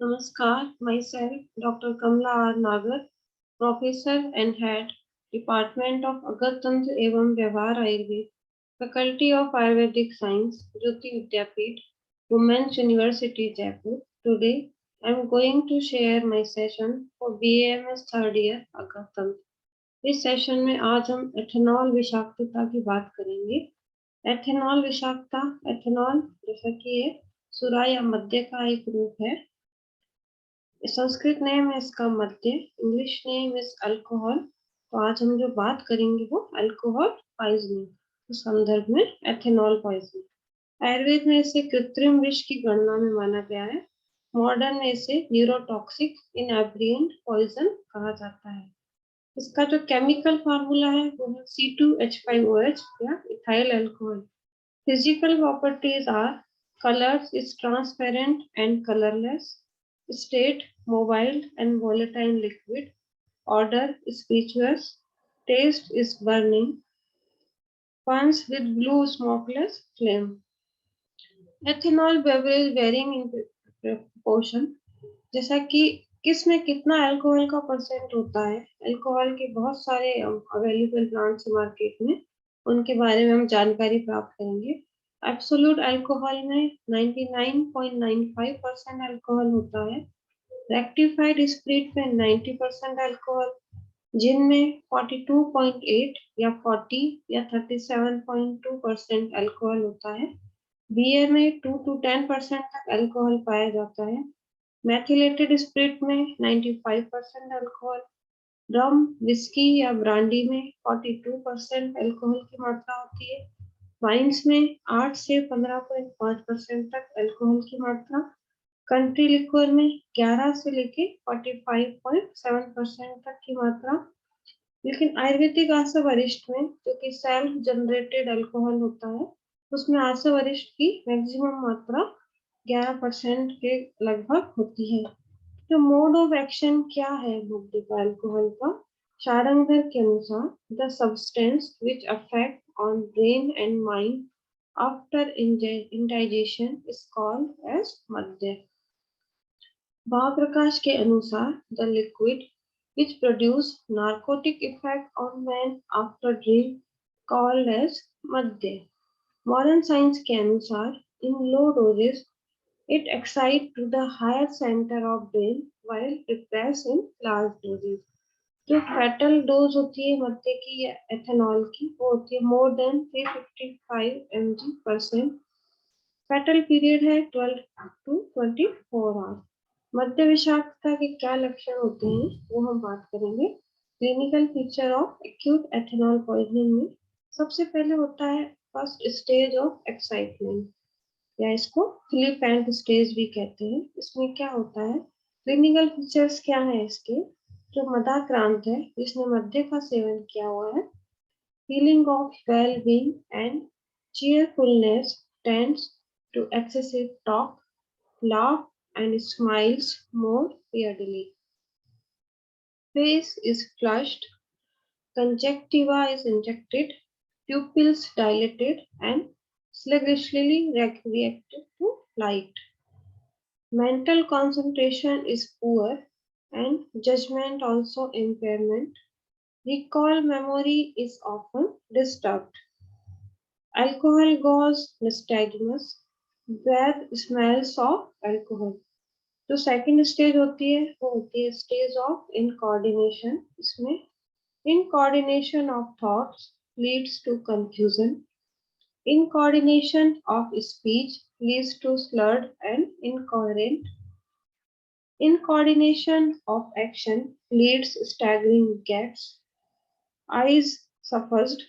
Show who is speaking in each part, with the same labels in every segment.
Speaker 1: Namaskar, myself Dr. Kamla R. Nagar, Professor and Head, Department of Agar Tantra एवं व्यवहार Ayurveda, Faculty of Ayurvedic Science, Jyoti Vidyapeeth, Women's University Jaipur. Today, I am going to share my session for BAMS third year Agar Tantra. इस session में आज हम ethanol विषाक्तता की बात करेंगे। एथेनॉल विषाक्तता, एथेनॉल जैसा कि ये सुरा या मद्य का एक रूप है। संस्कृत नेम है इसका मद्य, इंग्लिश नेम इज अल्कोहल। तो आज हम जो बात करेंगे वो अल्कोहल पॉइजनिंग के संदर्भ में एथेनॉल पॉइजनिंग। आयुर्वेद में इसे कृत्रिम विष की गणना में माना गया है। मॉडर्न में इसे न्यूरोटॉक्सिक इनएब्रिएंट पॉइजन कहा जाता है। इसका जो केमिकल फार्मूला है वो है C2H5OH या ethyl alcohol. Physical properties are colours is transparent and colourless, state mobile and volatile liquid, odor spirituous, taste is burning, burns with blue smokeless flame. Ethanol beverage varying in proportion, जैसा कि किस में कितना alcohol का percent होता है। Alcohol के बहुत सारे अवेलेबल प्लांट्स मार्केट में, उनके बारे में हम जानकारी प्राप्त करेंगे। एब्सोल्यूट अल्कोहल में 99.95% अल्कोहल होता है। रेक्टिफाइड स्पिरिट में 90% अल्कोहल, जिन में 42.8 या 40 या 37.2% अल्कोहल होता है। बियर में 2 to 10% तक अल्कोहल पाया जाता है। मेथिलेटेड स्पिरिट में 95% अल्कोहल, रम, विस्की या ब्रांडी में 42% अल्कोहल की मात्रा होती है। वाइन्स में 8 से 15.5% तक अल्कोहल की मात्रा, कंट्री लिक्वर में 11 से लेके 45.7% तक की मात्रा। लेकिन आयुर्वेदिक आशा वरिष्ठ में, जो कि सेल्फ जनरेटेड अल्कोहल होता है, उसमें आशा वरिष्ठ की मैक्सिमम मात्रा 11% के लगभग होती है। तो मोड ऑफ एक्शन क्या है मुद्दे का अल्कोहल का? शारंगधर के अनुसार the substance which affect on brain and mind after indigestion is called as मद्य। भावप्रकाश के अनुसार the liquid which produce narcotic effect on man after drink called as madhya. Modern science के अनुसार in low doses it excite to the higher center of brain while depress in large doses. जो फेटल dose होती है मद्य की या ethanol की, वो होती है more than 355 mg%। Fatal period है 12 to 24 आवर्स। मद्य विषाक्तता के क्या लक्षण होते हैं वो हम बात करेंगे। Clinical feature of acute ethanol poisoning में सबसे पहले होता है फर्स्ट स्टेज ऑफ एक्साइटमेंट, या इसको फिलिपेंट स्टेज भी कहते हैं। इसमें क्या होता है, क्लिनिकल फीचर्स क्या है इसके? जो मदाक्रांत है, जिसने मद्य का सेवन किया हुआ है, feeling of well being and cheerfulness tends to excessive talk, laugh and smiles more weirdly. Face is flushed, conjunctiva is injected, pupils dilated and sluggishly reacted to light. Mental concentration is poor and judgment also impairment. Recall memory is often disturbed. Alcohol goes nystagmus, bad smells of alcohol. जो second stage होती है वो होती है stage of incoordination. इसमें incoordination of thoughts leads to confusion, incoordination of speech leads to slurred and incoherent, incoordination of action leads staggering gaps, eyes suffused,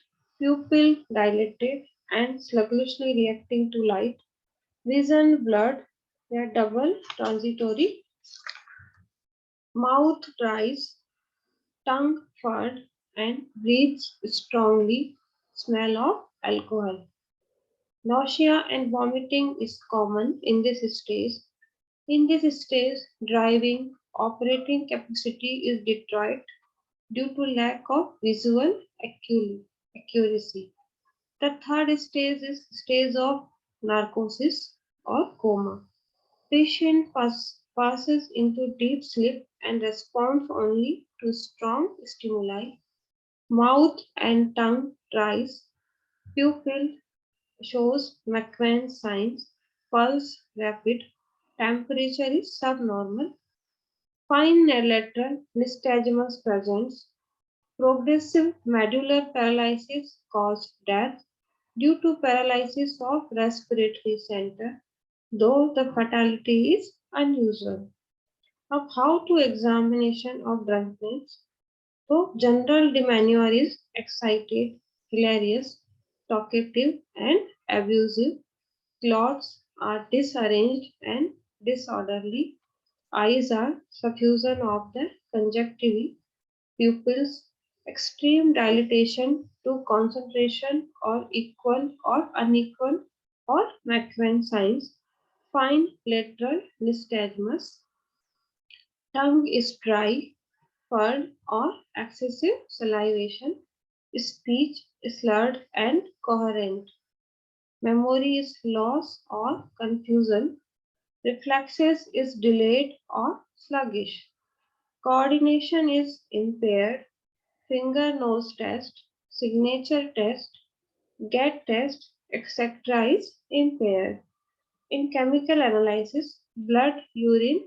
Speaker 1: pupil dilated and sluggishly reacting to light, vision blurred या double transitory, mouth dries, tongue furred and breathes strongly, smell of alcohol. Nausea and vomiting is common in this stage. In this stage, driving operating capacity is deteriorated due to lack of visual accuracy. The third stage is stage of narcosis or coma. Patient passes into deep sleep and responds only to strong stimuli. Mouth and tongue dries. Pupil shows McVan signs. Pulse rapid. Temperature is subnormal. Fine lateral nystagmus presents. Progressive medullary paralysis caused death due to paralysis of respiratory center, though the fatality is unusual. Of how to examination of drunkenness. So general demeanor is excited, hilarious, talkative and abusive. Clothes are disarranged and disorderly. Eyes are suffusion of the conjunctiva. Pupils extreme dilatation to concentration or equal or unequal or McVan signs. Fine lateral nystagmus. Tongue is dry, furred or excessive salivation. Speech slurred and coherent. Memory is loss or confusion. Reflexes is delayed or sluggish. Coordination is impaired. Finger nose test, signature test, GET test, etc. is impaired. In chemical analysis, blood, urine,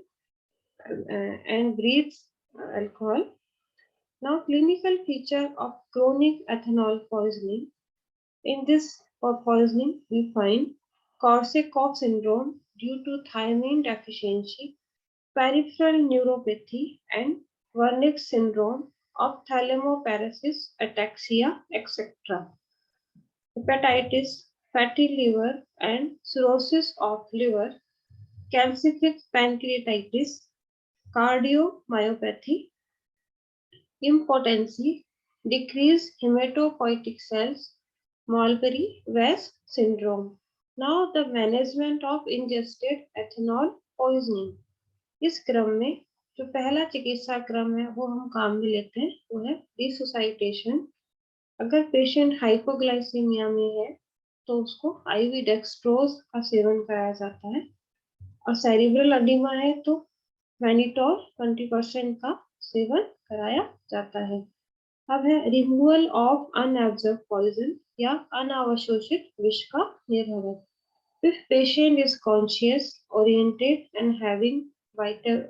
Speaker 1: and breathes alcohol. Now, clinical feature of chronic ethanol poisoning. In this poisoning, we find Korsakoff syndrome due to thiamine deficiency, peripheral neuropathy, and Wernicke syndrome of thalamoparesis, ataxia, etc. Hepatitis, fatty liver, and cirrhosis of liver, calcific pancreatitis, cardiomyopathy, impotency, decreased hematopoietic cells, Mulberry-West syndrome. Now the management of ingested ethanol poisoning. इस क्रम में जो पहला चिकित्सा क्रम है वो हम काम में लेते हैं वो है रिसोसाइटेशन। अगर पेशेंट हाइपोग्लाइसीमिया में है तो उसको आईवी डेक्सट्रोज का सेवन कराया जाता है और सेरिब्रल एडिमा है तो मैनिटोल 20% का सेवन कराया जाता है। अब है रिमूवल ऑफ अनएब्जॉर्ब पॉइजन या अनावशोषित विष का निर्धारण। If patient is conscious, oriented and having vital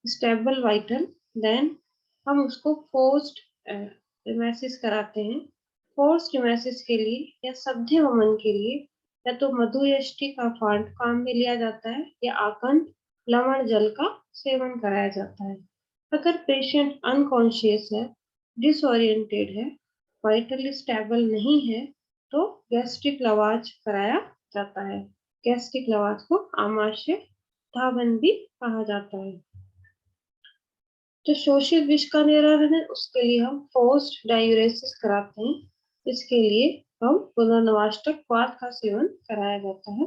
Speaker 1: stable vital, then हम उसको forced emesis कराते हैं। Forced emesis के लिए या सभ्य वमन के लिए या तो मधुयष्टि का फांड काम में लिया जाता है या आकंठ लवण जल का सेवन कराया जाता है। अगर पेशेंट अनकॉन्शियस है, डिसोरिएंटेड है, वाइटली स्टेबल नहीं है तो गैस्ट्रिक लवाज कराया जाता है। गैस्ट्रिक लवाज को आमाशय धावन भी कहा जाता है। जो शोषित विष का निवारण है उसके लिए हम फोर्स्ड डायूरेसिस कराते हैं। इसके लिए हम पुनर्नवाष्टक क्वाथ का सेवन कराया जाता है।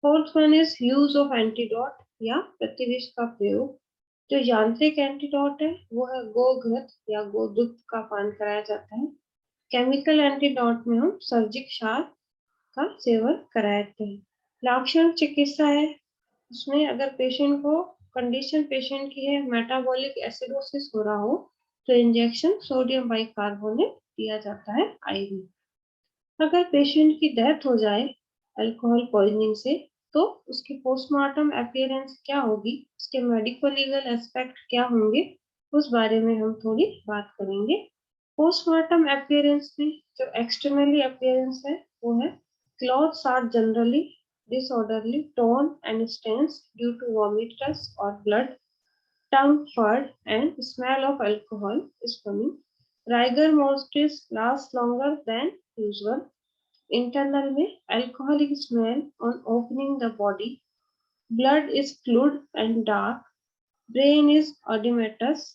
Speaker 1: Fourth one is use of antidote या प्रतिविष का प्रयोग। जो यांत्रिक एंटीडोट है वो है गोघृत या गोदुग्ध का पान कराया जाता है। केमिकल एंटीडोट में हम सर्जिक क्षार का सेवन कराते हैं। लाक्षणिक चिकित्सा है उसमें अगर पेशेंट को कंडीशन पेशेंट की है मेटाबॉलिक एसिडोसिस हो रहा हो तो इंजेक्शन सोडियम बाइकार्बोनेट दिया जाता है आईवी। अगर पेशेंट की डेथ हो जाए अल्कोहल पॉइजनिंग से तो उसकी पोस्टमार्टम अपीयरेंस क्या होगी, उसके मेडिको लीगल एस्पेक्ट क्या होंगे, उस बारे में हम थोड़ी बात करेंगे। पोस्टमार्टम अपीयरेंस में जो एक्सटर्नली अपीयरेंस है वो है clothes are generally disorderly, torn and stains due to vomitus or blood, tongue furred and smell of alcohol is coming. Rigor mortis lasts longer than usual. Internal में alcoholic smell on opening the body. Blood is fluid and dark. Brain is edematous.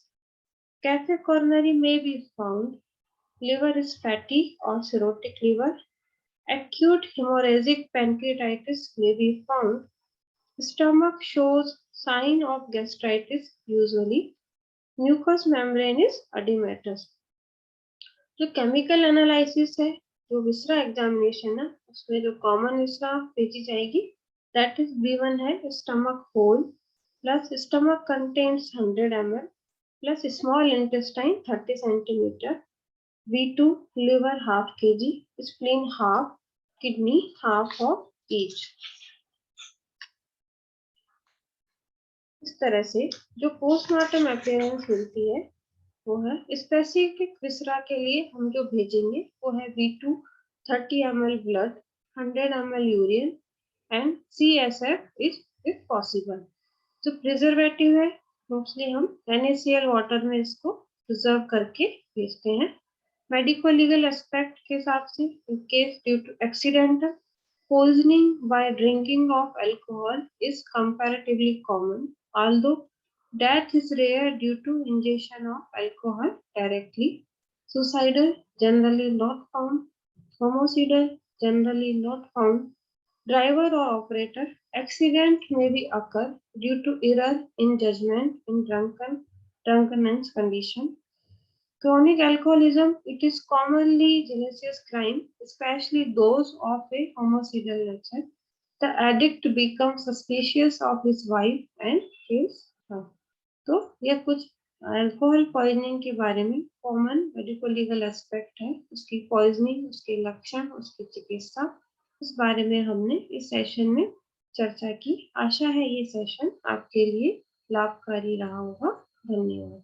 Speaker 1: Cafe coronary may be found. Liver is fatty or cirrhotic liver. Acute hemorrhagic pancreatitis may be found. Stomach shows sign of gastritis usually. Mucous membrane is edematous. जो chemical analysis है जो विसरा examination है उसमें जो common विसरा भेजी जाएगी that is B1 है stomach hole, plus stomach contains 100 ml plus small intestine 30 centimeter, V2 liver half kg, spleen half, kidney half of each। इस तरह से जो पोस्टमार्टम अपीयरेंस मिलती है वो है स्पेसिफिक विसरा के लिए हम जो भेजेंगे वो है V2 30 ml blood, 100 ml urine and CSF if possible। जो प्रिजर्वेटिव है मोस्टली हम NaCl वाटर में इसको प्रिजर्व करके भेजते हैं। मेडिको लीगल एस्पेक्ट के हिसाब से in case due to accidental poisoning by drinking of alcohol is comparatively common, although death is rare due to ingestion of alcohol directly. Suicidal generally not found. Homicidal generally not found. Driver or operator accident may be occur due to error in judgment in drunkenness condition. Chronic alcoholism, it is commonly heinous crime, especially those of a homicidal nature. The addict becomes suspicious of his wife and kills her। तो ये कुछ alcohol poisoning के बारे में common medico legal aspect है, उसकी poisoning, उसके लक्षण, उसकी चिकित्सा, उस बारे में हमने इस सेशन में चर्चा की। आशा है ये सेशन आपके लिए लाभकारी रहा होगा। धन्यवाद।